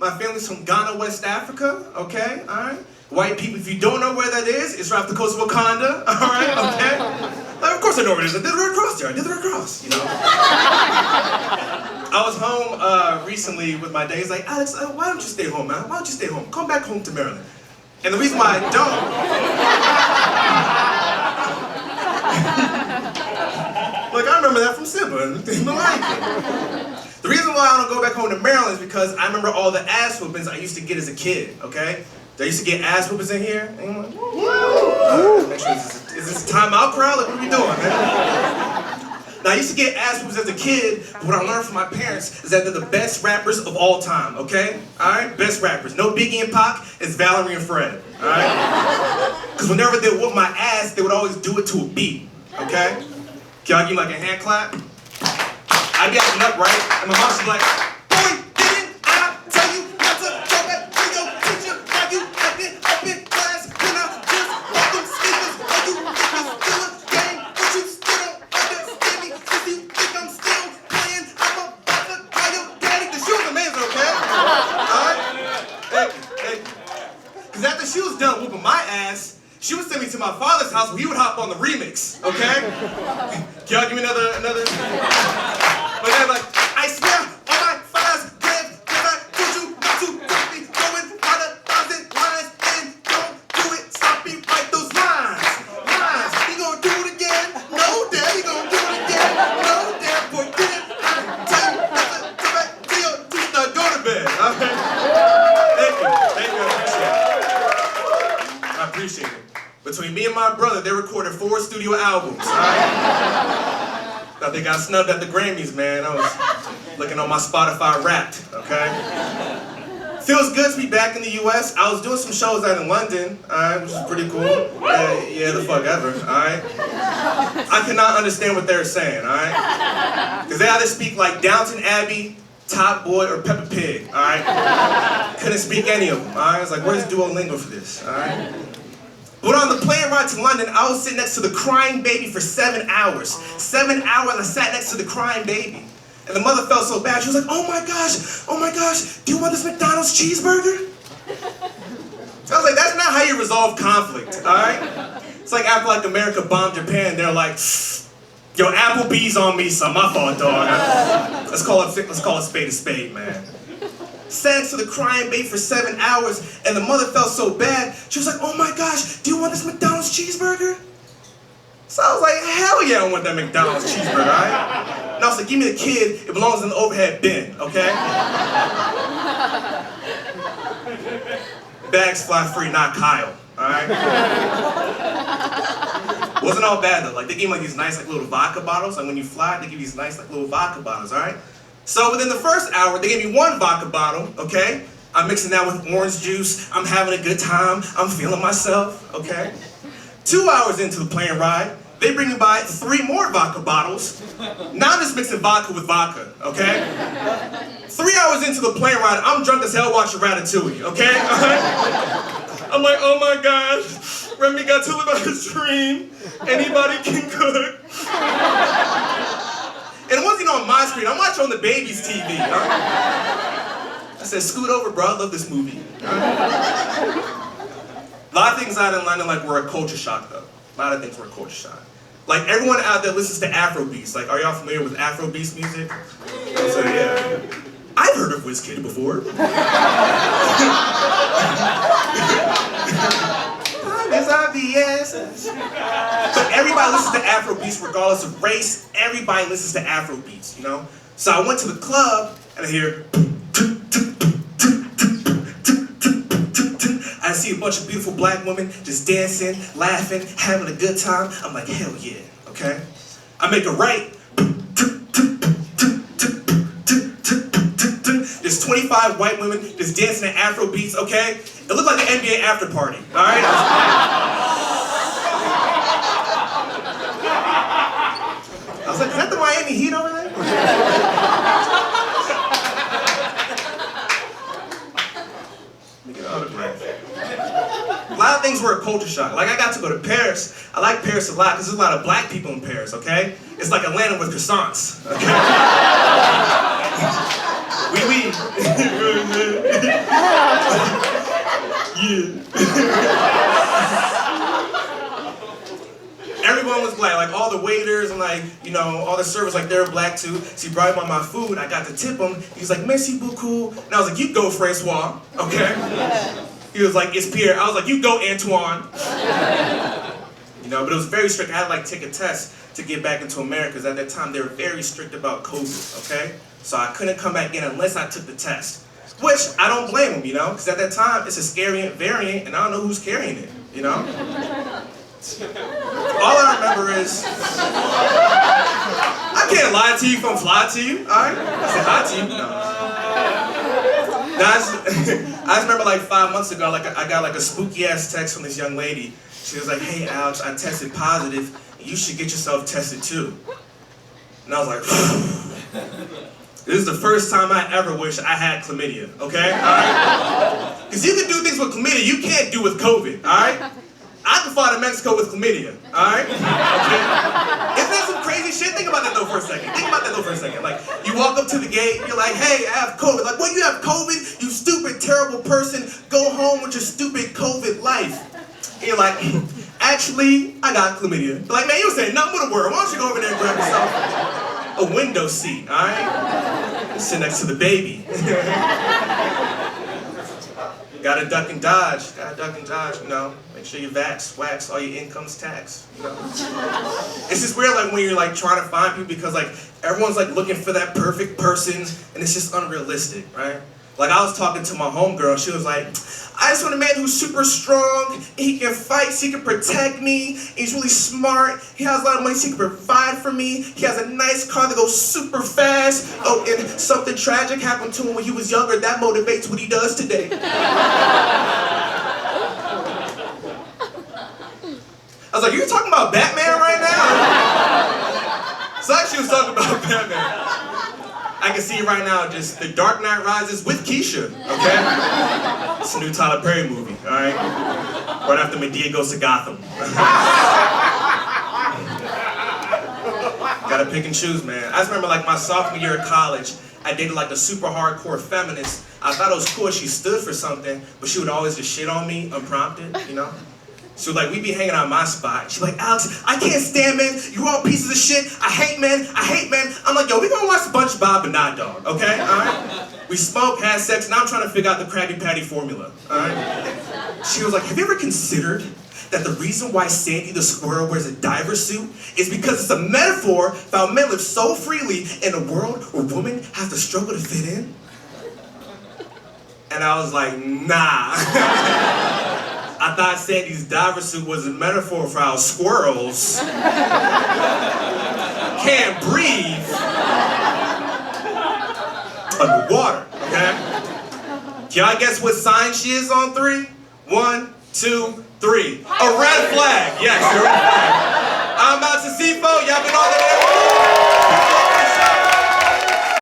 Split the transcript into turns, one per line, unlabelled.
My family's from Ghana, West Africa, okay, all right? White people, if you don't know where that is, it's right off the coast of Wakanda, all right, okay? Like, of course I know where it is. I did the Red Cross there. I did the Red Cross, you know? I was home recently with my dad. He's like, Alex, why don't you stay home, man? Why don't you stay home? Come back home to Maryland. And the reason why I don't... Like, I remember that from Simba. The reason why I don't go back home to Maryland is because I remember all the ass whoopings I used to get as a kid, okay? I used to get ass whoopings in here. And I'm like, make sure is this a timeout crowd? Like, what are we doing, man? Now, I used to get ass whoopings as a kid, but what I learned from my parents is that they're the best rappers of all time, okay? All right? Best rappers. No Biggie and Pac, it's Valerie and Fred, all right? Because whenever they would whoop my ass, they would always do it to a beat, okay? Can y'all give me like a hand clap? I'd be acting up, right? And my mom's like, boy, didn't I tell you not to go back to your teacher? Why you acting up in class when I just bought them sneakers? Or you think it's still a game, but you still don't understand me? If you think I'm still playing, I'm about to call your daddy. The shoes are amazing, okay? Alright? Hey. Because after she was done whooping my ass, she would send me to my father's house where he would hop on the remix, okay? Can y'all give me another? But they're like, I swear on my father's grave, because I told you not to don't be going out 1,000 lines and don't do it. Stop me, write those lines. He gonna do it again? No, Dad, he gonna do it again? No, Dad, boy, didn't I tell you not to go back to your teeth? Now go to bed, okay? Thank you, I appreciate it. Between me and my brother, they recorded 4 studio albums, all right? Thought they got snubbed at the Grammys, man. I was looking on my Spotify Wrapped, okay? Feels good to be back in the US. I was doing some shows out in London, alright, which is pretty cool. Yeah, the fuck ever, alright? I cannot understand what they're saying, alright? Because they either speak like Downton Abbey, Top Boy, or Peppa Pig, alright? Couldn't speak any of them, alright? I was like, where's Duolingo for this, alright? But on the plane ride to London, I was sitting next to the crying baby for 7 hours. 7 hours I sat next to the crying baby. And the mother felt so bad. She was like, oh my gosh, do you want this McDonald's cheeseburger? So I was like, that's not how you resolve conflict, all right? It's like after like America bombed Japan, they're like, yo, Applebee's on me, son, my fault, dog. Let's call it spade a spade, man. Sat next to the crying baby for 7 hours, and the mother felt so bad. She was like, oh my gosh, do you want this McDonald's cheeseburger? So I was like, hell yeah, I want that McDonald's cheeseburger, all right? And I was like, give me the kid, it belongs in the overhead bin, okay? Bags fly free, not Kyle, all right? Wasn't all bad though. Like they gave me like these nice like little vodka bottles, and when you fly, they give you these nice like little vodka bottles, all right? So within the first hour, they gave me 1 vodka bottle, okay? I'm mixing that with orange juice. I'm having a good time. I'm feeling myself, okay? 2 hours into the plane ride, they bring me by 3 more vodka bottles. Now I'm just mixing vodka with vodka, okay? 3 hours into the plane ride, I'm drunk as hell watching Ratatouille, okay? I'm like, oh my gosh, Remy got to live out his dream. Anybody can cook. And it wasn't even on my screen. I'm watching on the baby's TV. I said, scoot over, bro. I love this movie. A lot of things out in London like were a culture shock, though. A lot of things were a culture shock. Like everyone out there listens to Afro beats. Like, are y'all familiar with Afro beats music? So yeah, I've heard of WizKid before. It's obvious. But everybody listens to Afro beats regardless of race. Everybody listens to Afro beats, you know? So I went to the club and I hear I see a bunch of beautiful black women just dancing, laughing, having a good time. I'm like, hell yeah, okay? I make a right. There's 25 white women just dancing to Afro beats, okay? It looked like an NBA after party, all right? I was like, is that the Miami Heat over there? Let me get an autograph. A lot of things were a culture shock. Like, I got to go to Paris. I like Paris a lot because there's a lot of black people in Paris, okay? It's like Atlanta with croissants, okay? Oui, oui. kid. Everyone was black, like all the waiters and like, you know, all the servers, like they were black too. So he brought him on my food, I got to tip him. He was like, merci beaucoup. And I was like, you go, Francois, okay? He was like, it's Pierre. I was like, you go, Antoine. You know, but it was very strict. I had to like take a test to get back into America, because at that time they were very strict about COVID, okay? So I couldn't come back in unless I took the test. Which, I don't blame him, you know? Because at that time, it's a scary variant, and I don't know who's carrying it, you know? All I remember is, I can't lie to you if I'm fly to you, alright? I said hi to you, no. I just remember like 5 months ago, like I got like a spooky ass text from this young lady. She was like, hey Alex, I tested positive, you should get yourself tested too. And I was like, this is the first time I ever wish I had chlamydia, okay? Alright? Because you can do things with chlamydia you can't do with COVID, alright? I can fly to Mexico with chlamydia, alright? Okay? Isn't that some crazy shit? Think about that though for a second. Like, you walk up to the gate, you're like, hey, I have COVID. Like, what, you have COVID? You stupid, terrible person. Go home with your stupid COVID life. And you're like, actually, I got chlamydia. They're like, man, you saying nothing but a word. Why don't you go over there and grab yourself a window seat, alright? Sit next to the baby. Gotta duck and dodge, you know. Make sure you wax all your income's taxed, you know. It's just weird, like when you're like trying to find people, because like everyone's like looking for that perfect person, and it's just unrealistic, right? Like I was talking to my homegirl, she was like, I just want a man who's super strong, he can fight, so he can protect me, he's really smart, he has a lot of money, so he can provide for me, he has a nice car that goes super fast, oh, and something tragic happened to him when he was younger, that motivates what he does today. I was like, you talking about Batman right now? So she was talking about Batman. I can see right now just The Dark Knight Rises with Keisha, okay? It's a new Tyler Perry movie, alright? Right after Medea goes to Gotham. Gotta pick and choose, man. I just remember like my sophomore year of college, I dated like a super hardcore feminist. I thought it was cool, she stood for something, but she would always just shit on me unprompted, you know? So like, we'd be hanging out my spot. She's like, Alex, I can't stand men. You all pieces of shit. I hate men. I'm like, yo, we gonna watch SpongeBob and Not Dog, okay? All right? We smoked, had sex, now I'm trying to figure out the Krabby Patty formula, all right? She was like, have you ever considered that the reason why Sandy the squirrel wears a diver suit is because it's a metaphor for how men live so freely in a world where women have to struggle to fit in? And I was like, nah. I thought Sandy's diver suit was a metaphor for how squirrels can't breathe underwater, okay? Can y'all guess what sign she is on 3? 1, 2, 3. A red flag. Yes, a red flag. I'm Asifo. Y'all been on there.